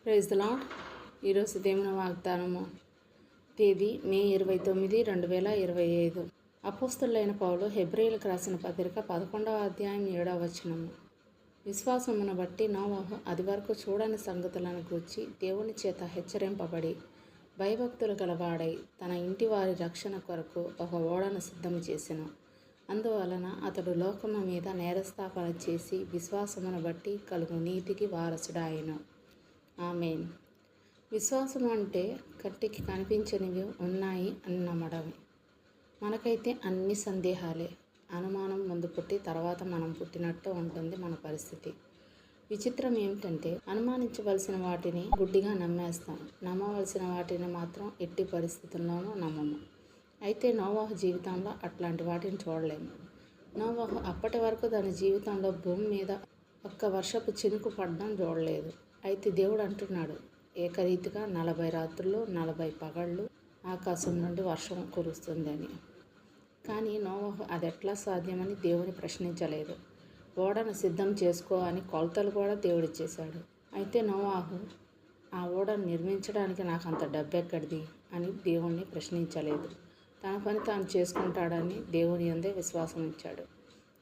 Praise the lord. ఈరోజు దేవుని వాగ్దానము తేదీ మే 29, 2025. అపోస్తలుడైన పౌలు హెబ్రీయులకు రాసిన పత్రిక 11వ అధ్యాయం 7వ వచనము. విశ్వాసమును బట్టి నోవహు అది వరకు చూడని సంగతులను గూర్చి దేవుని చేత హెచ్చరింపబడి భయభక్తులు గలవాడై తన ఇంటి వారి రక్షణ కొరకు ఒక ఓడను సిద్ధం చేసెను. అందువలన అతడు లోకము మీద నేరస్థాపన చేసి విశ్వాసమును బట్టి కలుగు నీతికి వారసుడాయెను. ఆమేన్. విశ్వాసం అంటే కంటికి కనిపించనివి ఉన్నాయి అని నమ్మడమే. మనకైతే అన్ని సందేహాలే. అనుమానం ముందు పుట్టి తర్వాత మనం పుట్టినట్టు ఉంటుంది మన పరిస్థితి. విచిత్రం ఏమిటంటే అనుమానించవలసిన వాటిని గుడ్డిగా నమ్మేస్తాం, నమ్మవలసిన వాటిని మాత్రం ఎట్టి పరిస్థితుల్లోనూ నమ్మము. అయితే నోవహు జీవితంలో అట్లాంటి వాటిని చూడలేము. నోవహు అప్పటి వరకు తన జీవితంలో భూమి మీద ఒక్క వర్షపు చినుకు పడడం చూడలేదు. అయితే దేవుడు అంటున్నాడు, ఏకరీతిగా 40 రాత్రులు 40 పగళ్ళు ఆకాశం నుండి వర్షం కురుస్తుందని. కానీ నోవహు అది ఎట్లా సాధ్యమని దేవుని ప్రశ్నించలేదు. ఓడను సిద్ధం చేసుకో అని కొలతలు కూడా దేవుడిచ్చేశాడు. అయితే నోవహు ఆ ఓడను నిర్మించడానికి నాకు అంత డబ్బెక్కడిది అని దేవుణ్ణి ప్రశ్నించలేదు. తన పని తాను చేసుకుంటాడని దేవుని యందే విశ్వాసం ఇచ్చాడు.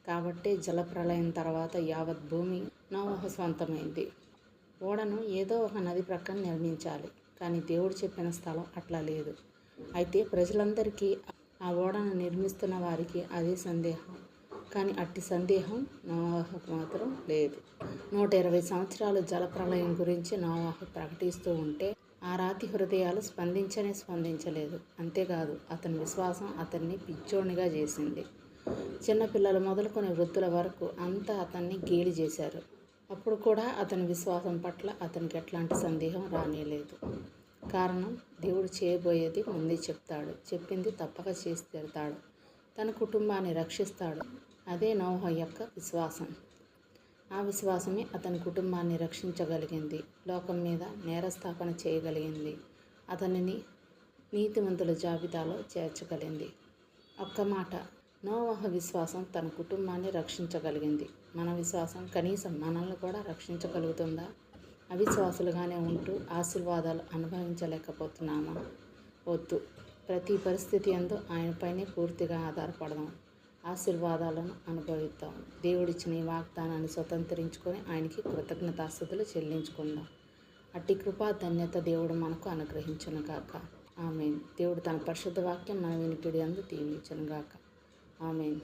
కాబట్టే జలప్రళయం తర్వాత యావత్ భూమి నోవహు సొంతమైంది. ఓడను ఏదో ఒక నది ప్రక్కన నిర్మించాలి, కానీ దేవుడు చెప్పిన స్థలం అట్లా లేదు. అయితే ప్రజలందరికీ ఆ ఓడను నిర్మిస్తున్న వారికి అదే సందేహం. కానీ అట్టి సందేహం నోవహుకు మాత్రం లేదు. 120 సంవత్సరాలు జలప్రళయం గురించి నోవహు ప్రకటిస్తూ ఉంటే ఆ రాతి హృదయాలు స్పందించలేదు. అంతేకాదు, అతని విశ్వాసం అతన్ని పిచ్చోనిగా చేసింది. చిన్నపిల్లలు మొదలుకొని వృద్ధుల వరకు అంతా అతన్ని గేలి చేశారు. అప్పుడు కూడా అతని విశ్వాసం పట్ల అతనికి ఎట్లాంటి సందేహం రానేలేదు. కారణం, దేవుడు చేయబోయేది ముందే చెప్తాడు, చెప్పింది తప్పక చేసి తీరుతాడు, తన కుటుంబాన్ని రక్షిస్తాడు. అదే నోవహు యొక్క విశ్వాసం. ఆ విశ్వాసమే అతని కుటుంబాన్ని రక్షించగలిగింది, లోకం మీద నేరస్థాపన చేయగలిగింది, అతనిని నీతిమంతుల జాబితాలో చేర్చగలిగింది. ఒక్క మాట, నోవహు విశ్వాసం తన కుటుంబాన్ని రక్షించగలిగింది. మన విశ్వాసం కనీసం మనల్ని కూడా రక్షించగలుగుతుందా? అవిశ్వాసులుగానే ఉంటూ ఆశీర్వాదాలు అనుభవించలేకపోతున్నామా? వద్దు. ప్రతి పరిస్థితి యందు ఆయనపైనే పూర్తిగా ఆధారపడదాం. ఆశీర్వాదాలను అనుభవిద్దాం. దేవుడిచ్చిన ఈ వాగ్దానాన్ని స్వతంత్రించుకొని ఆయనకి కృతజ్ఞతాస్తుతులు చెల్లించుకుందాం. అట్టి కృపా ధన్యత దేవుడు మనకు అనుగ్రహించును గాక. ఆమేన్. దేవుడు తన పరిశుద్ధ వాక్యం మన వినికిడి యందు దీవించును గాక. ఆమేన్.